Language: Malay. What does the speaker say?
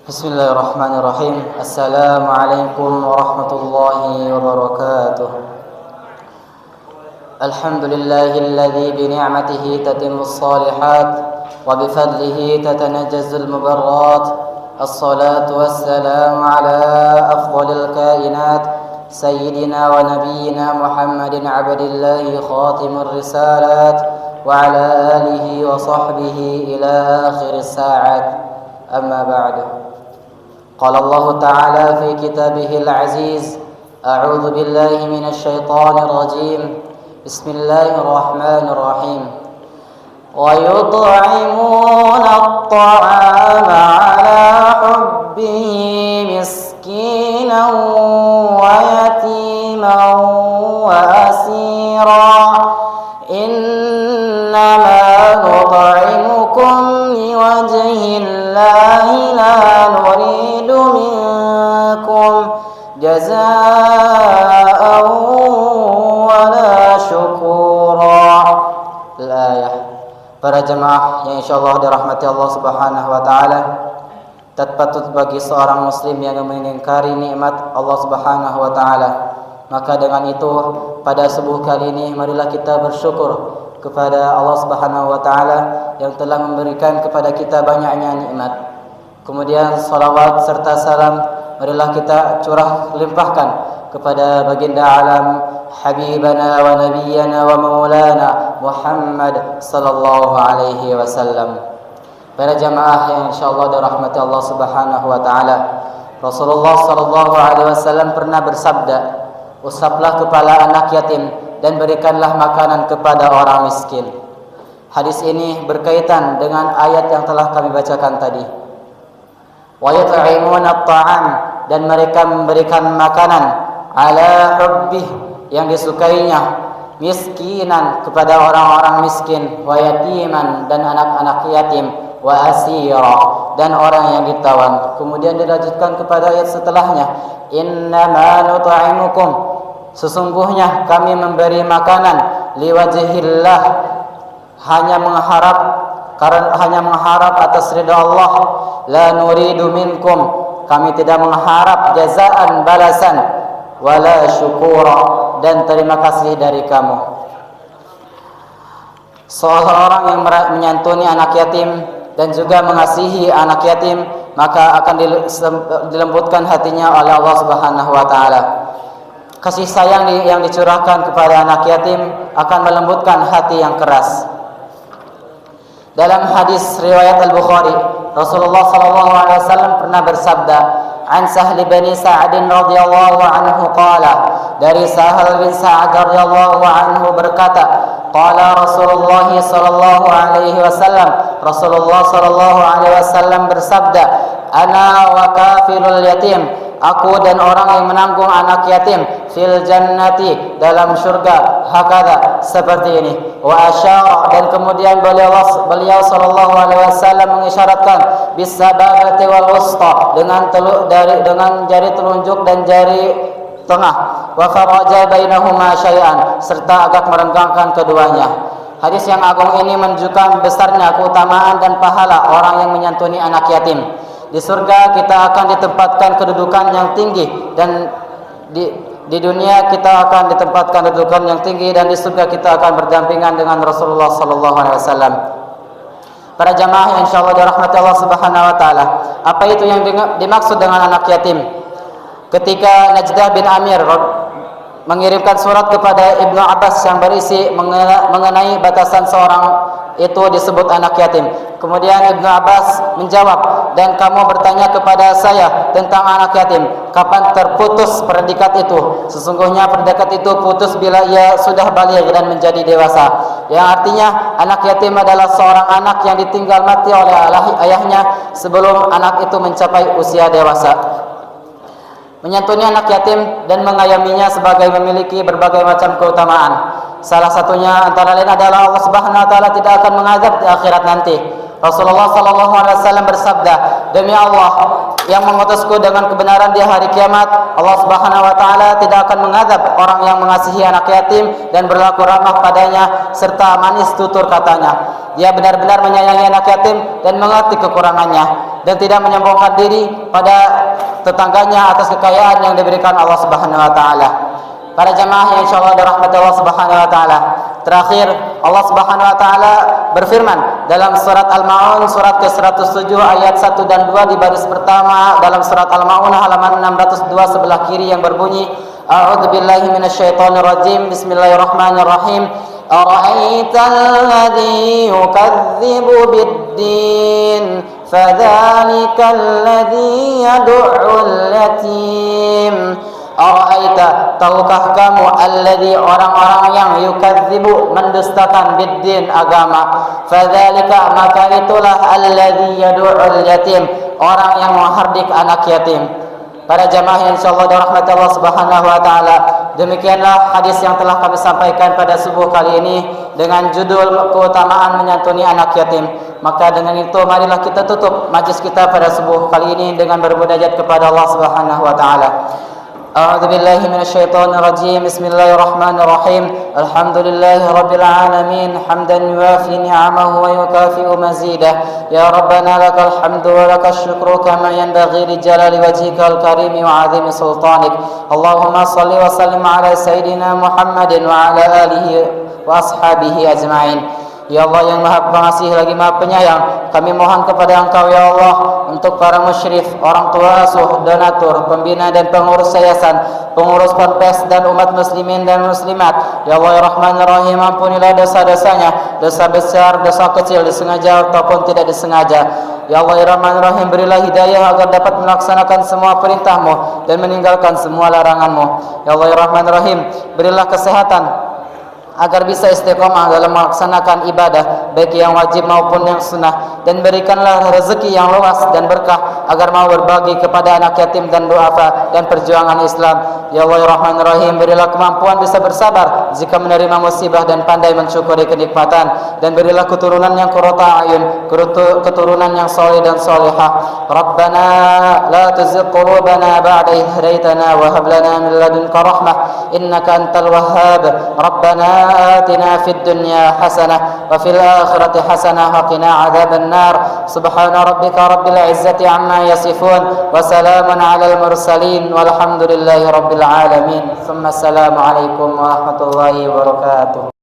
Bismillahirrahmanirrahim. Assalamualaikum warahmatullahi wabarakatuh. Alhamdulillahilladzi bi ni'matihi tatimmus shalihat wa bi fadlihi tatanajazzul mubarrat. Assalatu wassalamu ala afdhalil kainat sayyidina wa nabiyyina Muhammadin abdillahi khatimur risalat wa ala alihi wa sahbihi ila akhiris sa'at. أما بعد قال الله تعالى في كتابه العزيز أعوذ بالله من الشيطان الرجيم بسم الله الرحمن الرحيم ويطعمون الطعام على حبه مسكينا ويتيما وأسيرا إنما نطعمكم لوجه الله لا نريد منكم جزاء ولا شكورا. Al-ayah. Para jemaah yang insyaallah dirahmati Allah Subhanahu wa taala, tak patut bagi seorang muslim yang mengingkari nikmat Allah Subhanahu wa taala. Maka dengan itu pada subuh kali ini marilah kita bersyukur kepada Allah Subhanahu wa taala yang telah memberikan kepada kita banyaknya nikmat. Kemudian salawat serta salam marilah kita curah limpahkan kepada baginda alam habibana wa nabiyyana wa maulana Muhammad sallallahu alaihi wasallam. Para jamaah yang insyaallah dirahmati Allah Subhanahu wa taala, Rasulullah sallallahu alaihi wasallam pernah bersabda, "Usaplah kepala anak yatim dan berikanlah makanan kepada orang miskin." Hadis ini berkaitan dengan ayat yang telah kami bacakan tadi. Wa yut'imuna at-ta'am, dan mereka memberikan makanan ala hubbih, yang disukainya, miskinan, kepada orang-orang miskin, wa yatiman, dan anak-anak yatim, wa asira, dan orang yang ditawan. Kemudian dilanjutkan kepada ayat setelahnya, innama nut'imukum, sesungguhnya kami memberi makanan liwajhillah, hanya mengharap atas ridha Allah, la nuridu minkum, kami tidak mengharap jazaan, balasan, wala syukura, dan terima kasih dari kamu. Seorang yang menyantuni anak yatim dan juga mengasihi anak yatim, maka akan dilembutkan hatinya oleh Allah Subhanahu wa taala. Kasih sayang yang dicurahkan kepada anak yatim akan melembutkan hati yang keras. Dalam hadis riwayat Al-Bukhari, Rasulullah sallallahu alaihi wasallam pernah bersabda, "An Sahl bin Sa'ad radhiyallahu anhu qala," dari Sahal bin Sa'ad radhiyallahu anhu berkata, qala Rasulullah sallallahu alaihi wasallam, Rasulullah sallallahu alaihi wasallam bersabda, "Ana wa kafilul yatim," aku dan orang yang menanggung anak yatim, fil jannati, dalam surga, hakada, seperti ini. Wa asyara, dan kemudian beliau sallallahu alaihi wasallam mengisyaratkan bisababati wal wusta, dengan jari telunjuk dan jari tengah, wa faraja bainahuma syai'an, serta agak merenggangkan keduanya. Hadis yang agung ini menunjukkan besarnya keutamaan dan pahala orang yang menyantuni anak yatim. Di surga kita akan ditempatkan kedudukan yang tinggi, dan di dunia kita akan ditempatkan kedudukan yang tinggi, dan di surga kita akan berdampingan dengan Rasulullah sallallahu alaihi wasallam. Para jamaah yang insyaallah dirahmati Allah Subhanahu wa taala, apa itu yang dimaksud dengan anak yatim? Ketika Najdah bin Amir mengirimkan surat kepada Ibnu Abbas yang berisi mengenai batasan seorang itu disebut anak yatim. Kemudian Ibnu Abbas menjawab, "Dan kamu bertanya kepada saya tentang anak yatim, kapan terputus predikat itu? Sesungguhnya predikat itu putus bila ia sudah baligh dan menjadi dewasa." Yang artinya anak yatim adalah seorang anak yang ditinggal mati oleh ayahnya sebelum anak itu mencapai usia dewasa. Menyantuni anak yatim dan mengayominya sebagai memiliki berbagai macam keutamaan. Salah satunya antara lain adalah Allah Subhanahu wa taala tidak akan mengazab di akhirat nanti. Rasulullah sallallahu alaihi wasallam bersabda, "Demi Allah yang mengutusku dengan kebenaran di hari kiamat, Allah Subhanahu wa taala tidak akan mengazab orang yang mengasihi anak yatim dan berlaku ramah padanya serta manis tutur katanya. Dia benar-benar menyayangi anak yatim dan mengerti kekurangannya. dan tidak menyombongkan diri pada tetangganya atas kekayaan yang diberikan Allah Subhanahu wa taala. Para jamaah yang insyaallah dirahmati Allah Subhanahu wa taala. Terakhir, Allah Subhanahu wa taala berfirman dalam surat Al-Maun surat ke-107 ayat 1 dan 2 di baris pertama dalam surat Al-Maun halaman 602 sebelah kiri yang berbunyi, A'udzubillahi minasyaitonir rajim. Bismillahirrahmanirrahim. Ara'aital ladzi yukadzibu bid-din fadzalikal ladzi yad'ul yatim. Ara'aita, tahukah kamu alladzi, orang-orang yang yukadzibu, mendustakan biddin, agama, fadzalika, maka itulah alladzi yad'ul yatim, orang yang menghardik anak yatim. Para jamaah yang insyaallah dirahmati Allah Subhanahu wa taala, demikianlah hadis yang telah kami sampaikan pada subuh kali ini dengan judul keutamaan menyantuni anak yatim. Maka dengan itu marilah kita tutup majlis kita pada subuh kali ini dengan bermunajat kepada Allah Subhanahu wa taala. أعوذ بالله من الشيطان الرجيم. بسم الله الرحمن الرحيم. الحمد لله رب العالمين حمدا يوافي نعمه ويكافئ مزيده. يا ربنا لك الحمد ولك الشكر كما ينبغي لجلال وجهك الكريم وعظيم سلطانك. اللهم صل وسلم على سيدنا محمد وعلى آله وأصحابه أجمعين. Ya Allah yang Maha Pengasih lagi Maha Penyayang, kami mohon kepada Engkau ya Allah untuk para musyrif, orang tua asuh, donatur, pembina dan pengurus yayasan, pengurus ponpes dan umat muslimin dan muslimat. Ya Allah ya Rahman ya Rahim, ampunilah dosa-dosanya, dosa besar, dosa kecil, disengaja ataupun tidak disengaja. Ya Allah ya Rahman ya Rahim, berilah hidayah agar dapat melaksanakan semua perintah-Mu dan meninggalkan semua larangan-Mu. Ya Allah ya Rahman ya Rahim, berilah kesehatan agar bisa istiqomah dalam melaksanakan ibadah baik yang wajib maupun yang sunnah, dan berikanlah rezeki yang luas dan berkah agar mau berbagi kepada anak yatim dan duafa dan perjuangan Islam. Ya Allah ya Rahman ya Rahim, berilah kemampuan bisa bersabar jika menerima musibah dan pandai mensyukuri kenikmatan, dan berilah keturunan yang qurrata ayun, keturunan yang saleh dan salihah. Rabbana la tuzigh qulubana ba'da idh hadaitana wa hab lana min ladunka rahmah innaka antal wahhab. Rabbana آتنا في الدنيا حسنة وفي الآخرة حسنة وقنا عذاب النار. سبحان ربك رب العزة عما يصفون وسلام على المرسلين والحمد لله رب العالمين. ثم السلام عليكم ورحمة الله وبركاته.